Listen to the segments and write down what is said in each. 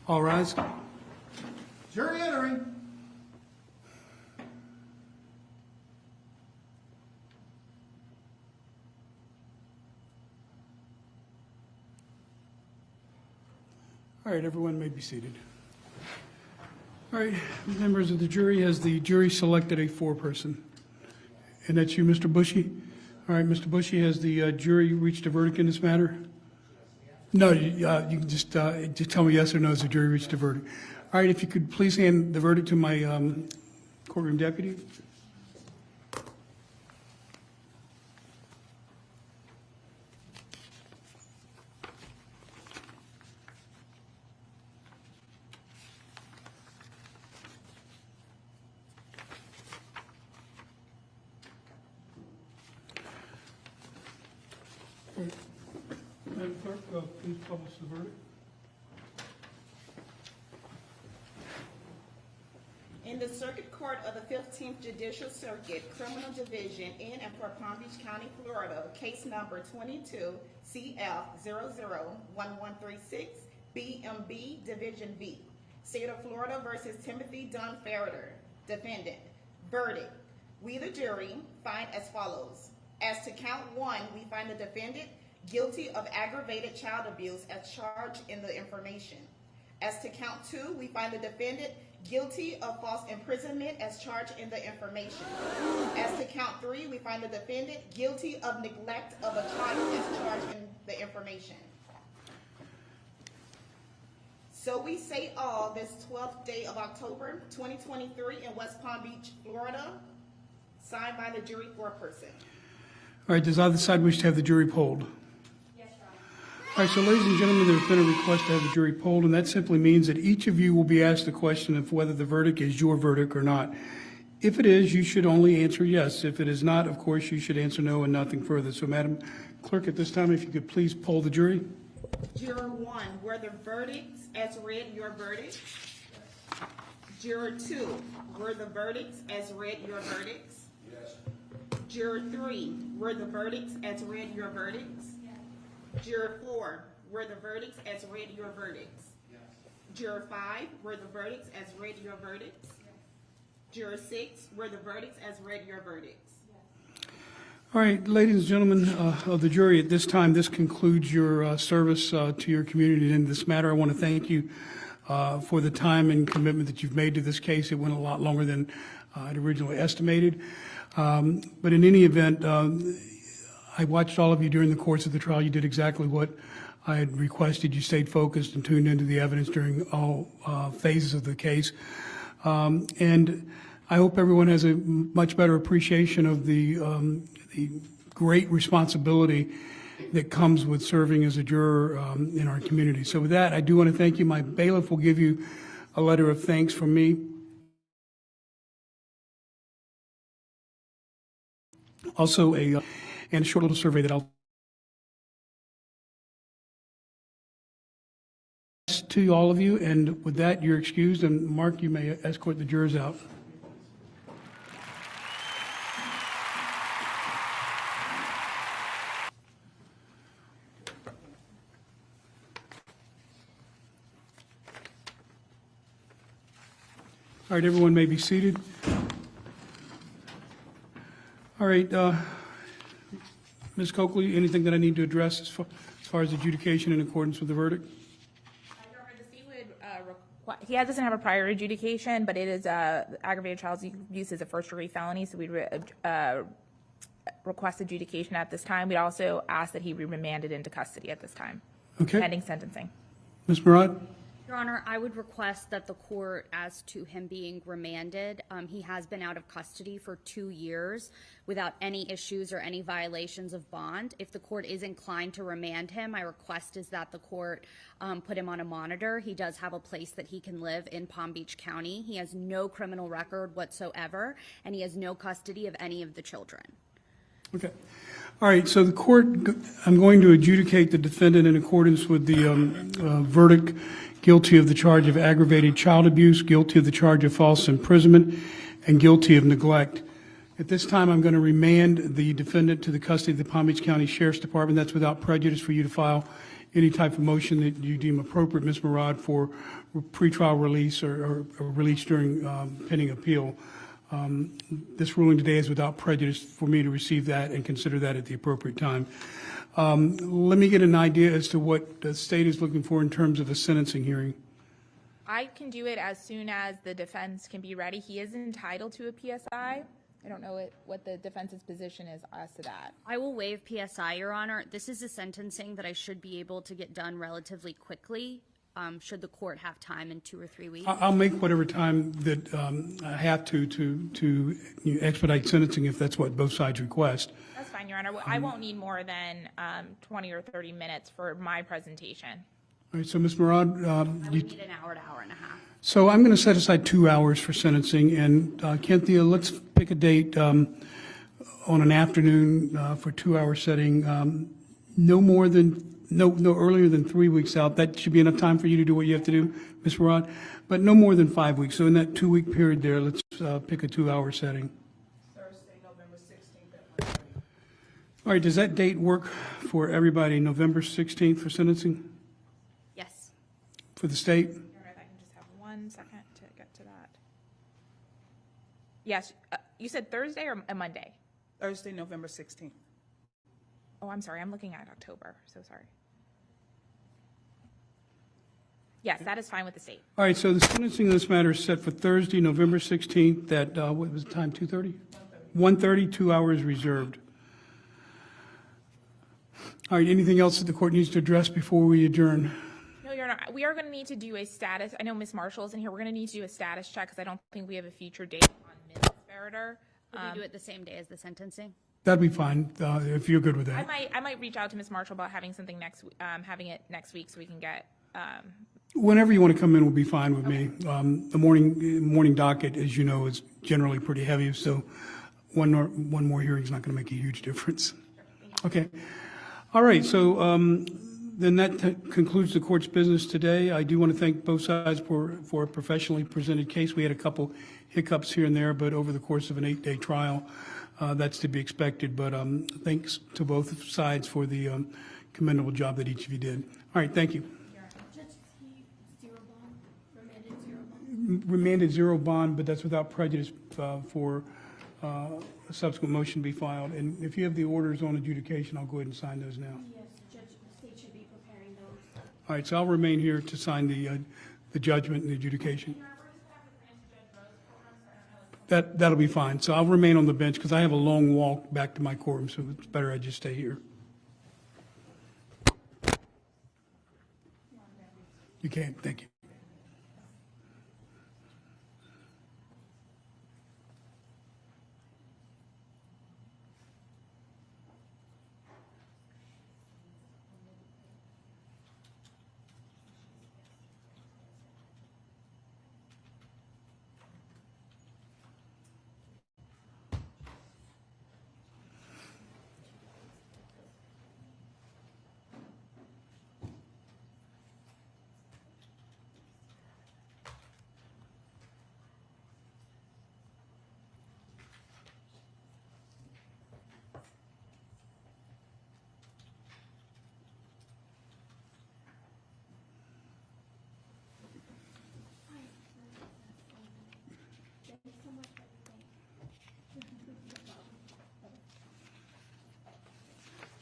All rise. Jury entering. All right, everyone may be seated. All right, members of the jury, has the jury selected a foreperson? And that's you, Mr. Bushy? All right, Mr. Bushy, has the jury reached a verdict in this matter? No, you can just tell me yes or no, has the jury reached a verdict? All right, if you could please hand the verdict to my courtroom deputy. Madam Clerk, please publish the verdict. In the Circuit Court of the 15th Judicial Circuit, Criminal Division in and for Palm Beach County, Florida, case number 22 CF001136, BMB Division B, State of Florida versus Timothy Ferriter, defendant. Verdict. We, the jury, find as follows. As to count 1, we find the defendant guilty of aggravated child abuse as charged in the information. As to count 2, we find the defendant guilty of false imprisonment as charged in the information. As to count 3, we find the defendant guilty of neglect of a child as charged in the information. So we say all this 12th day of October 2023 in West Palm Beach, Florida, signed by the jury foreperson. All right, does either side wish to have the jury polled? Yes, Your Honor. All right, so ladies and gentlemen, there's been a request to have the jury polled, and that simply means that each of you will be asked the question of whether the verdict is your verdict or not. If it is, you should only answer yes. If it is not, of course, you should answer no and nothing further. So, Madam Clerk, at this time, if you could please poll the jury. Juror 1, were the verdicts as read your verdict? Juror 2, were the verdicts as read your verdicts? Yes. Juror 3, were the verdicts as read your verdicts? Yes. Juror 4, were the verdicts as read your verdicts? Yes. Juror 5, were the verdicts as read your verdicts? Yes. Juror 6, were the verdicts as read your verdicts? Yes. All right, ladies and gentlemen of the jury, at this time, this concludes your service to your community in this matter. I want to thank you for the time and commitment that you've made to this case. It went a lot longer than I'd originally estimated. But in any event, I watched all of you during the course of the trial. You did exactly what I had requested. You stayed focused and tuned into the evidence during all phases of the case. And I hope everyone has a much better appreciation of the great responsibility that comes with serving as a juror in our community. So with that, I do want to thank you. My bailiff will give you a letter of thanks from me. Also, a short little survey that I'll to all of you. And with that, you're excused. And Mark, you may escort the jurors out. All right, everyone may be seated. All right, Ms. Coakley, anything that I need to address as far as adjudication in accordance with the verdict? Your Honor, the state would he doesn't have a prior adjudication, but it is aggravated child abuse is a first-degree felony, so we'd request adjudication at this time. We'd also ask that he be remanded into custody at this time, Okay. pending sentencing. Ms. Murat? Your Honor, I would request that the court, as to him being remanded, he has been out of custody for 2 years without any issues or any violations of bond. If the court is inclined to remand him, my request is that the court put him on a monitor. He does have a place that he can live in Palm Beach County. He has no criminal record whatsoever, and he has no custody of any of the children. Okay. All right, so the court, I'm going to adjudicate the defendant in accordance with the verdict, guilty of the charge of aggravated child abuse, guilty of the charge of false imprisonment, and guilty of neglect. At this time, I'm going to remand the defendant to the custody of the Palm Beach County Sheriff's Department. That's without prejudice for you to file any type of motion that you deem appropriate, Ms. Murad, for pretrial release or release during pending appeal. This ruling today is without prejudice for me to receive that and consider that at the appropriate time. Let me get an idea as to what the state is looking for in terms of a sentencing hearing. I can do it as soon as the defense can be ready. He is entitled to a PSI. I don't know what the defense's position is as to that. I will waive PSI, Your Honor. This is a sentencing that I should be able to get done relatively quickly, should the court have time in 2 or 3 weeks. I'll make whatever time that I have to expedite sentencing if that's what both sides request. That's fine, Your Honor. I won't need more than 20 or 30 minutes for my presentation. All right, so Ms. Murad, I would need an hour to hour and a half. so I'm going to set aside 2 hours for sentencing, and Cynthia, let's pick a date on an afternoon for 2-hour setting, no earlier than 3 weeks out. That should be enough time for you to do what you have to do, Ms. Murad, but no more than 5 weeks. So in that 2-week period there, let's pick a 2-hour setting. Thursday, November 16th at 1:30. All right, does that date work for everybody, November 16th for sentencing Yes. for the state? Your Honor, if I can just have 1 second to get to that. Yes, you said Thursday or a Monday? Thursday, November 16th. Oh, I'm sorry. I'm looking at October. So sorry. Yes, that is fine with the state. All right, so the sentencing of this matter is set for Thursday, November 16th at, what was the time, 2:30? 1:30, 2 hours reserved. All right, anything else that the court needs to address before we adjourn? No, Your Honor, we are going to need to do a status. I know Ms. Marshall's in here. We're going to need to do a status check because I don't think we have a future date on Ms. Ferriter. Would we do it the same day as the sentencing? That'd be fine, if you're good with that. I might reach out to Ms. Marshall about having something having it next week so we can get. Whenever you want to come in will be fine with me. The morning docket, as you know, is generally pretty heavy, so one more hearing is not going to make a huge difference. Okay. All right, so then that concludes the court's business today. I do want to thank both sides for a professionally presented case. We had a couple hiccups here and there, but over the course of an 8-day trial, that's to be expected. But thanks to both sides for the commendable job that each of you did. All right, thank you. Remanded zero bond, but that's without prejudice for a subsequent motion be filed. And if you have the orders on adjudication, I'll go ahead and sign those now. Yes, Judge, the state should be preparing those. All right, so I'll remain here to sign the judgment and the adjudication. That'll be fine. So I'll remain on the bench because I have a long walk back to my courtroom, so it's better I just stay here. You can, thank you.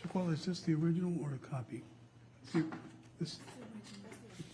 Shaquille, is this the original or a copy? See, this,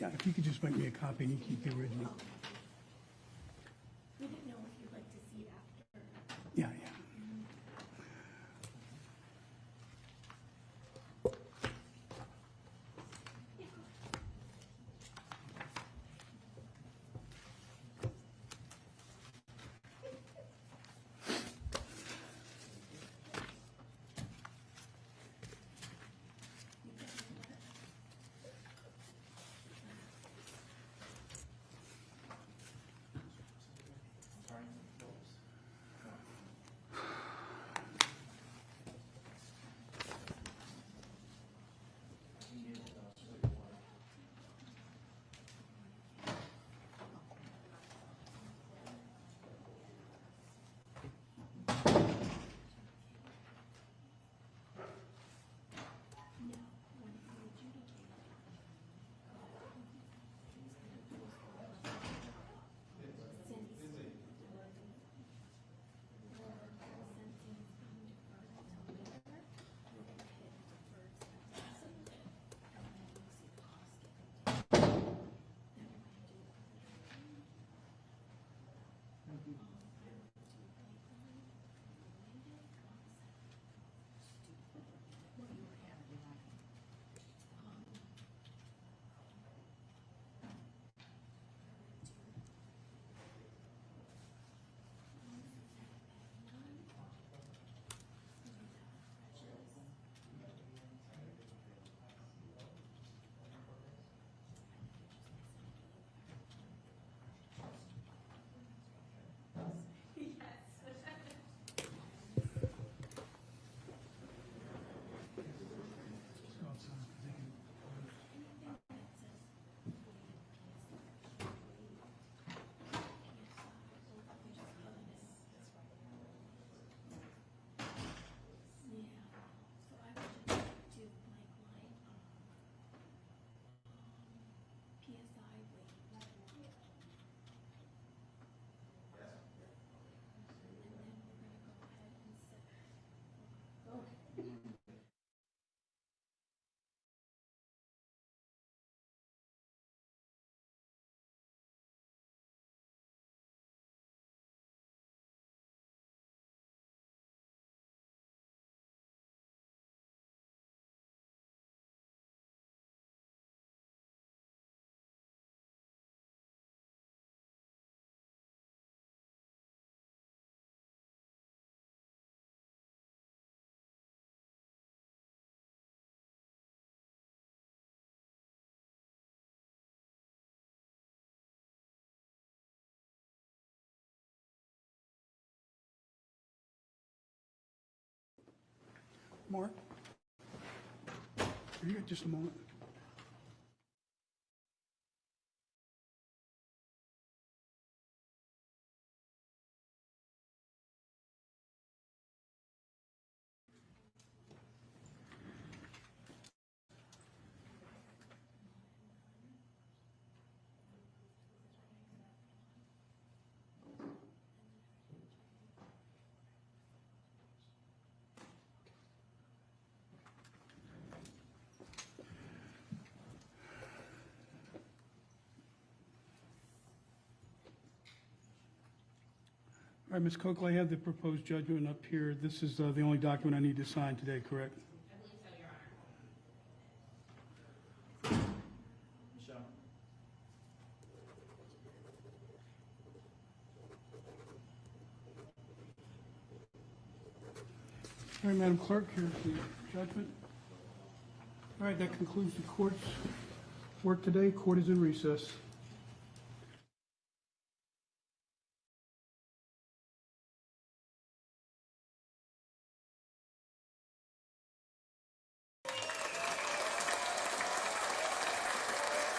yeah, if you could just make me a copy and you keep the original. We didn't know if you'd like to see it after. Yeah, yeah. So I would just do blank line, PSI wait. And then we're gonna go ahead and set. Mark? You got just a moment. All right, Ms. Coakley, I have the proposed judgment up here. This is the only document I need to sign today, correct? Michelle? All right, Madam Clerk, here's the judgment. All right, that concludes the court's work today. Court is in recess.